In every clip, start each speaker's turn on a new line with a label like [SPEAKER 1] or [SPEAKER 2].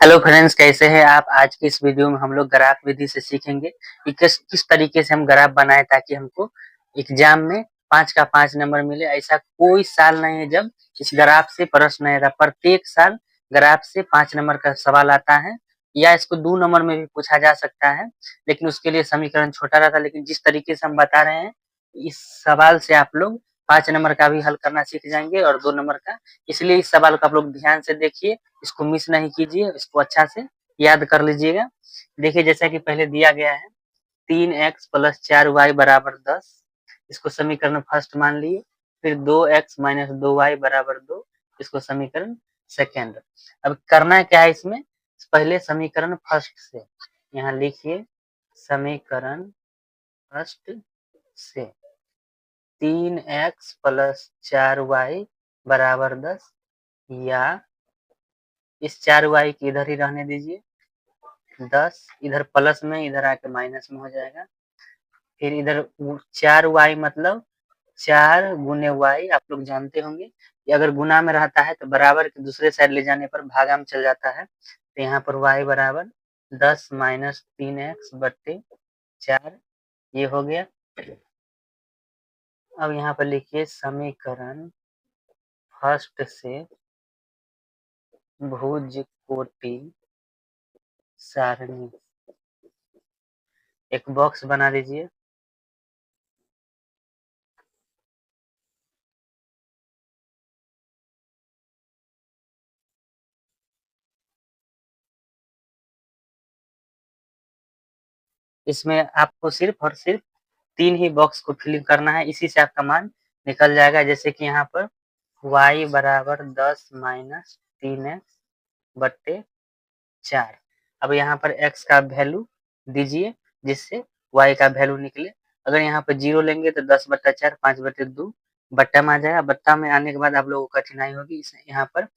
[SPEAKER 1] Hello friends, कैसे हैं आप। आज की इस वीडियो में हम लोग ग्राफ विधि से सीखेंगे कि किस तरीके से हम ग्राफ बनाए ताकि हमको एग्जाम में 5 का 5 नंबर मिले। ऐसा कोई साल नहीं है जब इस ग्राफ से प्रश्न नहीं रहा। प्रत्येक साल ग्राफ से 5 नंबर का सवाल आता है या इसको 2 नंबर में भी पूछा जा सकता है, लेकिन उसके लिए समीकरण छोटा रहता है। लेकिन जिस तरीके से हम बता रहे हैं, इस सवाल से आप लोग 5 नंबर का भी हल करना सीख जाएंगे और 2 नंबर का। इसलिए इस सवाल को आप लोग ध्यान से देखिए, इसको मिस नहीं कीजिए, इसको अच्छा से याद कर लीजिएगा। देखिए, जैसा कि पहले दिया गया है 3x + 4y = 10, इसको समीकरण फर्स्ट मान लिए। फिर 2x - 2y = 2, इसको समीकरण सेकेंड। अब करना क्या है इसमें, पहले समीकरण फर्स्ट से यहाँ लिखिए, समीकरण फर्स्ट से 3x + 4y = 10, या इस 4y की इधर ही रहने दीजिए, 10 इधर प्लस में, इधर आके माइनस में हो जाएगा। फिर इधर 4y मतलब 4 गुने y, आप लोग जानते होंगे कि अगर गुना में रहता है तो बराबर के दूसरे साइड ले जाने पर भागा में चल जाता है। तो यहाँ पर y = 10 - 3x/4, ये हो गया। अब यहाँ पर लिखिए समीकरण फर्स्ट से भुज कोटि सारणी, एक बॉक्स बना दीजिए। इसमें आपको सिर्फ और सिर्फ 3 ही बॉक्स को फिल करना है, इसी से आपका मान निकल जाएगा। जैसे कि यहाँ पर y = 10 - 3x/4। अब यहाँ पर x का वैल्यू दीजिए जिससे y का वैल्यू निकले। अगर यहाँ पर 0 लेंगे तो 10/4 5/2 बट्टा में आ जाएगा। बट्टा में आने के बाद आप लोगों को कठिनाई होगी यहाँ पर,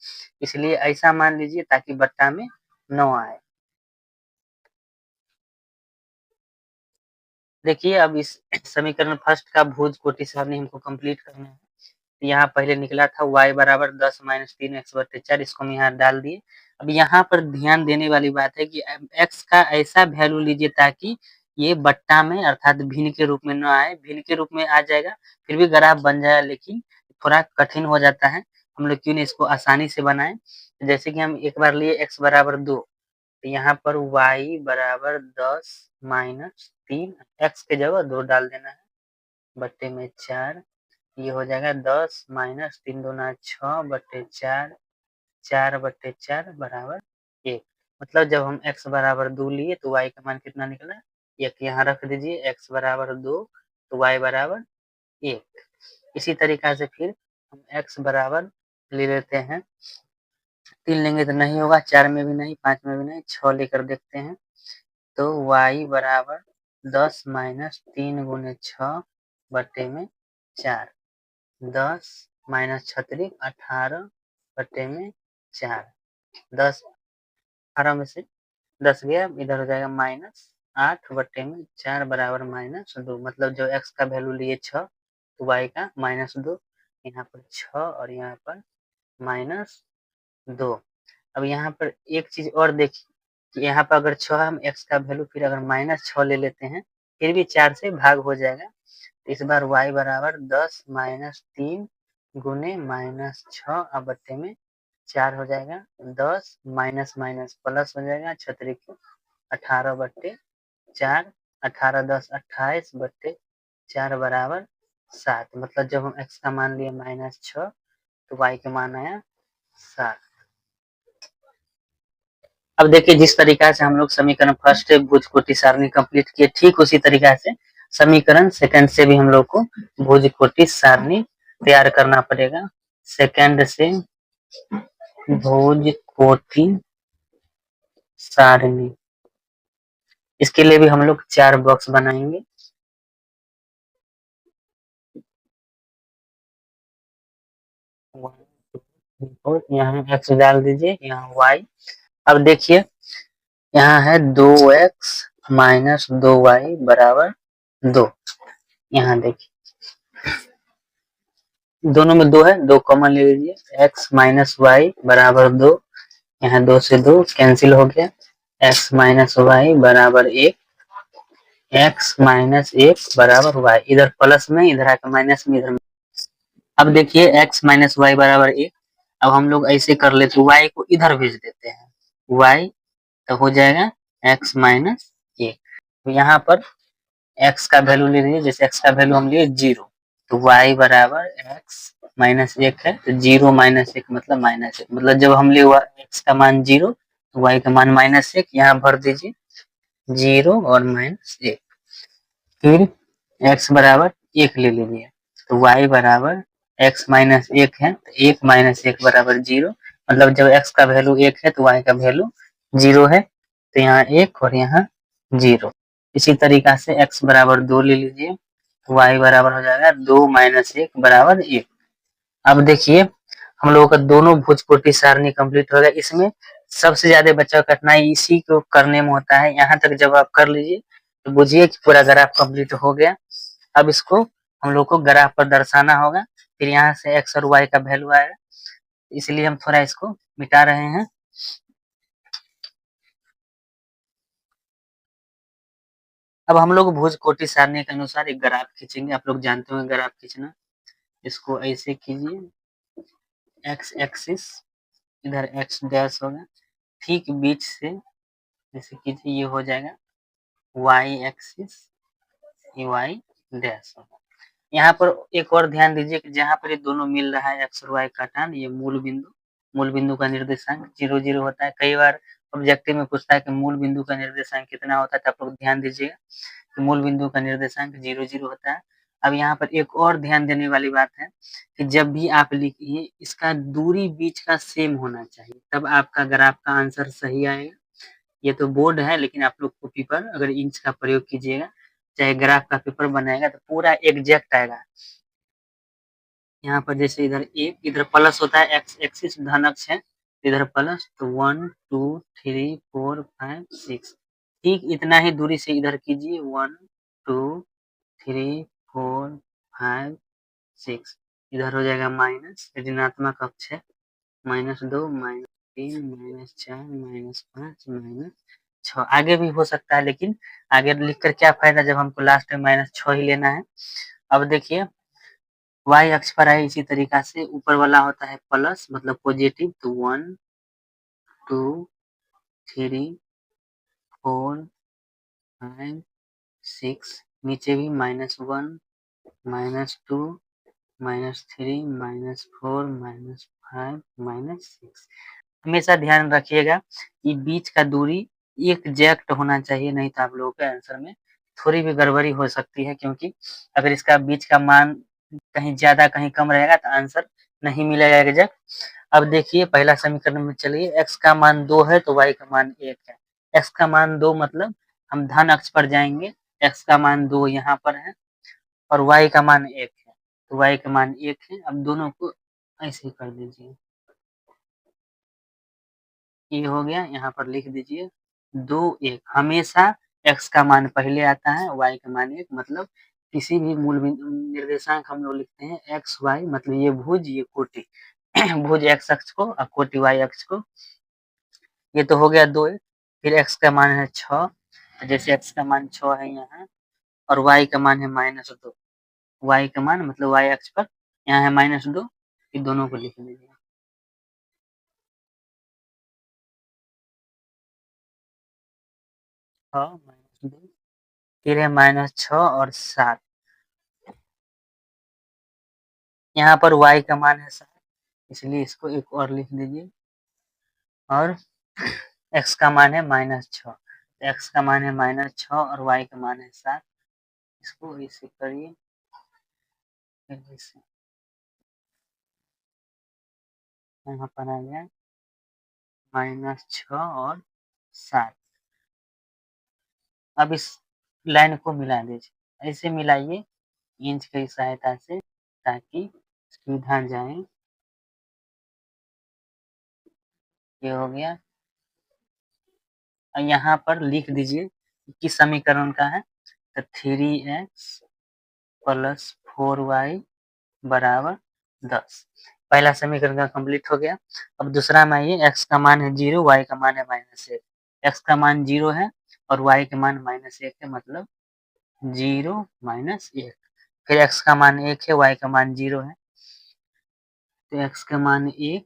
[SPEAKER 1] इसलिए ऐसा मान लीजिए ताकि बट्टा में न आए। देखिए, अब इस समीकरण फर्स्ट का भुज कोटि सारणी हमको कंप्लीट करना है। यहाँ पहले निकला था y = 10 - 3x/4, इसको हम यहाँ डाल दिए। अब यहाँ पर ध्यान देने वाली बात है कि x का ऐसा वैल्यू लीजिए ताकि ये बट्टा में अर्थात भिन्न के रूप में न आए। भिन्न के रूप में आ जाएगा फिर भी ग्राफ बन जाएगा, लेकिन थोड़ा कठिन हो जाता है। हम लोग क्यों नहीं इसको आसानी से बनाए। जैसे कि हम एक बार लिए x = 2, तो यहाँ पर y = 10 - 3, x के जगह 2 डाल देना है, बट्टे में 4। ये हो जाएगा 10 - 3 दूना 6/4, 4/4 = 1। मतलब जब हम x = 2 लिए तो y का मान कितना निकला, 1। यहाँ रख दीजिए, x = 2 तो y = 1। इसी तरीका से फिर हम x बराबर ले लेते हैं, 3 लेंगे तो नहीं होगा, 4 में भी नहीं, 5 में भी नहीं, 6 लेकर देखते हैं। तो y = 10 - 3 × 6 बट्टे में 4, 10 - 6 = 18 बट्टे में 4, 10 18 में से 10 गया, इधर हो जाएगा -8 बट्टे में 4 = -2। मतलब जो x का वैल्यू लिए 6 तो y का -2, यहाँ पर 6 और यहाँ पर -2। अब यहाँ पर एक चीज और देखिए कि यहाँ पर अगर 6 हम x का वैल्यू फिर अगर -6 ले लेते हैं फिर भी 4 से भाग हो जाएगा। इस बार y = 10 - 3 × -6 अब बट्टे में 4 हो जाएगा। 10 माइनस माइनस प्लस हो जाएगा, 6 × 18/4, 18 10 28/4 = 7। मतलब जब हम x का मान लिए -6 तो y का मान आया 7। अब देखिए, जिस तरीका से हम लोग समीकरण फर्स्ट से भुज कोटि सारणी कंप्लीट किए, ठीक उसी तरीका से समीकरण सेकंड से भी हम लोग को भुज कोटि सारणी तैयार करना पड़ेगा। सेकंड से भुज कोटि सारणी, इसके लिए भी हम लोग 4 बॉक्स बनाएंगे। यहाँ x डाल दीजिए, यहाँ y। अब देखिए यहाँ है 2x - 2y = 2। यहाँ देखिए दोनों में 2 है, 2 कॉमन ले लीजिए, x - y = 2। यहाँ 2 से 2 कैंसिल हो गया, x माइनस वाई बराबर 1, x माइनस 1 बराबर वाई, इधर प्लस में इधर आकर माइनस में इधर। अब देखिए x माइनस वाई बराबर 1, अब हम लोग ऐसे कर लेते y को इधर भेज देते हैं, y तो हो जाएगा x माइनस 1। तो यहाँ पर x का वैल्यू ले लीजिए, जैसे x का वैल्यू हम लिए 0, तो y बराबर x माइनस 1 है, तो 0 माइनस 1 मतलब माइनस 1, मतलब जब हम लिए x का मान 0 तो y का मान माइनस 1, यहाँ भर दीजिए 0 और माइनस 1। फिर x बराबर 1 ले लीजिए, तो y बराबर x माइनस 1 है, तो 1 माइनस 1 बराबर 0, मतलब जब x का वैल्यू 1 है तो y का वैल्यू 0 है, तो यहाँ 1 और यहाँ 0। इसी तरीका से x बराबर 2 ले लीजिए, तो y बराबर हो जाएगा 2 माइनस 1 बराबर 1। अब देखिए हम लोगों का दोनों भुजकोटि सारणी कंप्लीट हो गया। इसमें सबसे ज्यादा बच्चा कठिनाई इसी को करने में होता है। यहाँ तक जब आप कर लीजिए तो बुझिए कि पूरा ग्राफ कंप्लीट हो गया। अब इसको हम लोग को ग्राफ पर दर्शाना होगा, फिर यहाँ से एक्स और वाई का वैल्यू आएगा, इसलिए हम थोड़ा इसको मिटा रहे हैं। अब हम लोग भुजकोटि सारणी के अनुसार एक ग्राफ खींचेंगे। आप लोग जानते होंगे ग्राफ खींचना। इसको ऐसे कीजिए, एक्स एक्सिस इधर एक्स डैश होगा, ठीक बीच से जैसे कीजिए ये हो जाएगा वाई एक्सिस, ये वाई डैश होगा। यहाँ पर एक और ध्यान दीजिए कि जहाँ पर ये दोनों मिल रहा है एक्स और वाई का काटान, ये मूल बिंदु का निर्देशांक 0 0 होता है। कई बार ऑब्जेक्टिव में पूछता है कि मूल बिंदु का निर्देशांक कितना होता है, तो आप लोग ध्यान दीजिएगा कि मूल बिंदु का निर्देशांक 0 0 होता है। अब यहाँ पर एक और ध्यान देने वाली बात है कि जब भी आप लिखिए इसका दूरी बीच का सेम होना चाहिए, तब आपका ग्राफ का आंसर सही आएगा। ये तो बोर्ड है, लेकिन आप लोग कॉपी पर अगर इंच का प्रयोग कीजिएगा, चाहे ग्राफ का पेपर बनाएगा तो पूरा एग्जैक्ट आएगा। यहाँ पर जैसे इधर एक इधर प्लस होता है, एक्स एक्सिस धन अक्ष है, इधर प्लस, तो 1 2 3 4 5 6, ठीक इतना ही दूरी से इधर कीजिए 1 2 3 4 5 6, इधर हो जाएगा माइनस, ऋणात्मक अक्ष है, -2 -3 -4 -5 -6। आगे भी हो सकता है, लेकिन आगे लिखकर क्या फायदा जब हमको लास्ट में -6 ही लेना है। अब देखिए y अक्ष पर है, इसी तरीका से ऊपर वाला होता है प्लस मतलब पॉजिटिव, तो 1 2 3 4 5 6, नीचे भी -1 -2 -3 -4 -5 -6। हमेशा ध्यान रखिएगा कि बीच का दूरी एग्जैक्ट होना चाहिए, नहीं तो आप लोगों के आंसर में थोड़ी भी गड़बड़ी हो सकती है, क्योंकि अगर इसका बीच का मान कहीं ज्यादा कहीं कम रहेगा तो आंसर नहीं मिलेगा एग्जैक्ट। अब देखिए पहला समीकरण में चलिए, x का मान 2 है तो y का मान 1 है। x का मान 2 मतलब हम धन अक्ष पर जाएंगे, x का मान 2 यहाँ पर है और y का मान 1 है, तो y का मान 1 है। अब दोनों को ऐसे ही कर दीजिए, ये हो गया, यहाँ पर लिख दीजिए 2 1। हमेशा x का मान पहले आता है, y का मान 1, मतलब किसी भी मूल निर्देशांक हम लोग लिखते हैं एक्स वाई, मतलब ये भुज ये कोटि भुज x अक्ष को और कोटि y अक्ष को। ये तो हो गया 2 1। फिर x का मान है 6, जैसे x का मान 6 है यहाँ, और y का मान है -2। y का मान मतलब y अक्ष पर यहाँ है -2, इन दोनों को लिख लीजिए। 6 -2, फिर है -6 और 7। यहाँ पर y का मान है 7, इसलिए इसको एक और लिख दीजिए, और x का मान है -6, x का मान है -6 और y का मान है 7, इसको ऐसे करिए, फिर ऐसे यहाँ पर आ गया -6 और 7। अब इस लाइन को मिला दीजिए, ऐसे मिलाइए इंच की सहायता से, ताकि सुविधा जाए। ये हो गया, और यहाँ पर लिख दीजिए किस समीकरण का है, तो 3x + 4y बराबर 10। पहला समीकरण का कंप्लीट हो गया। अब दूसरा में आइए, x का मान है 0, y का मान है -1। x का मान 0 है और y के मान -1 है, मतलब 0 -1। फिर x का मान 1 है, y का मान 0 है, तो x का मान 1,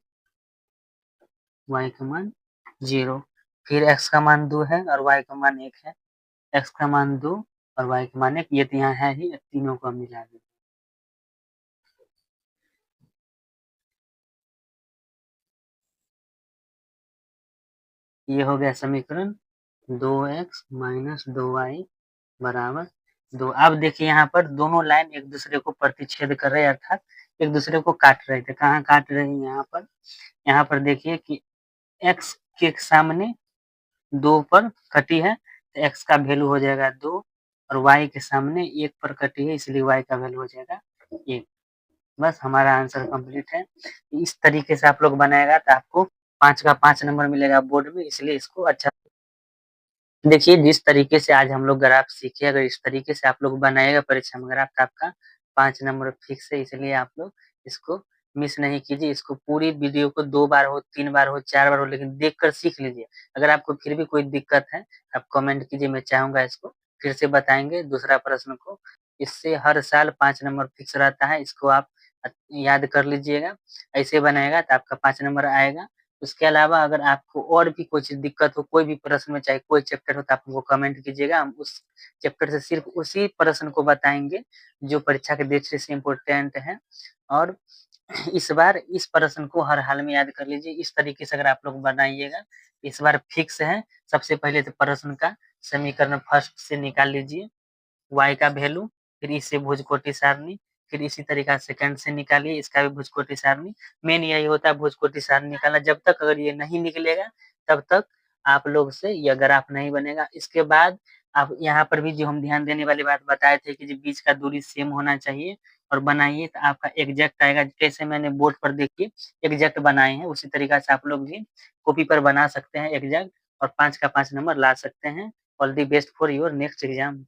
[SPEAKER 1] y का मान 0। फिर x का मान 2 है और y का मान 1 है, x का मान 2 और y का मान 1, ये तो यहाँ है ही, तीनों को हम मिला देंगे। ये हो गया समीकरण 2x - 2y बराबर 2। अब देखिए यहाँ पर दोनों लाइन एक दूसरे को प्रतिच्छेद कर रहे हैं, अर्थात एक दूसरे को काट रहे थे। कहाँ काट रहे हैं? यहाँ पर देखिए कि x के सामने 2 पर कटी है, तो x का वैल्यू हो जाएगा 2, और y के सामने 1 पर कटी है, इसलिए y का वैल्यू हो जाएगा 1। बस हमारा आंसर कंप्लीट है। इस तरीके से आप लोग बनाएगा तो आपको 5 का 5 नंबर मिलेगा बोर्ड में, इसलिए इसको अच्छा देखिए। जिस तरीके से आज हम लोग ग्राफ सीखे, अगर इस तरीके से आप लोग बनाएगा परीक्षा में ग्राफ, तो आपका 5 नंबर फिक्स है। इसलिए आप लोग इसको मिस नहीं कीजिए। इसको पूरी वीडियो को 2 बार हो, 3 बार हो, 4 बार हो, लेकिन देख कर सीख लीजिए। अगर आपको फिर भी कोई दिक्कत है, आप कमेंट कीजिए, मैं चाहूँगा इसको फिर से बताएँगे दूसरा प्रश्न को। इससे हर साल 5 नंबर फिक्स रहता है, इसको आप याद कर लीजिएगा। ऐसे बनाएगा तो आपका 5 नंबर आएगा। उसके अलावा अगर आपको और भी कुछ दिक्कत हो, कोई भी प्रश्न में, चाहे कोई चैप्टर हो, तो आप हमको कमेंट कीजिएगा। हम उस चैप्टर से सिर्फ उसी प्रश्न को बताएँगे जो परीक्षा के दृष्टि से इम्पोर्टेंट है। और इस बार इस प्रश्न को हर हाल में याद कर लीजिए। इस तरीके से अगर आप लोग बनाइएगा, इस बार फिक्स है। सबसे पहले तो प्रश्न का समीकरण फर्स्ट से निकाल लीजिए, y का वैल्यू, फिर इससे भुजकोटि सारणी, फिर इसी तरीका से सेकंड से निकालिए, इसका भी भुजकोटि सारणी। मेन यही होता है भुजकोटि सारणी निकालना। जब तक अगर ये नहीं निकलेगा, तब तक आप लोग से यह ग्राफ नहीं बनेगा। इसके बाद आप यहाँ पर भी जो हम ध्यान देने वाली बात बताए थे कि जो बीच का दूरी सेम होना चाहिए, और बनाइए तो आपका एग्जैक्ट आएगा। जैसे मैंने बोर्ड पर देखिए एग्जैक्ट बनाए हैं, उसी तरीका से आप लोग भी कॉपी पर बना सकते हैं एग्जैक्ट, और 5 का 5 नंबर ला सकते हैं। All the best for your next exam.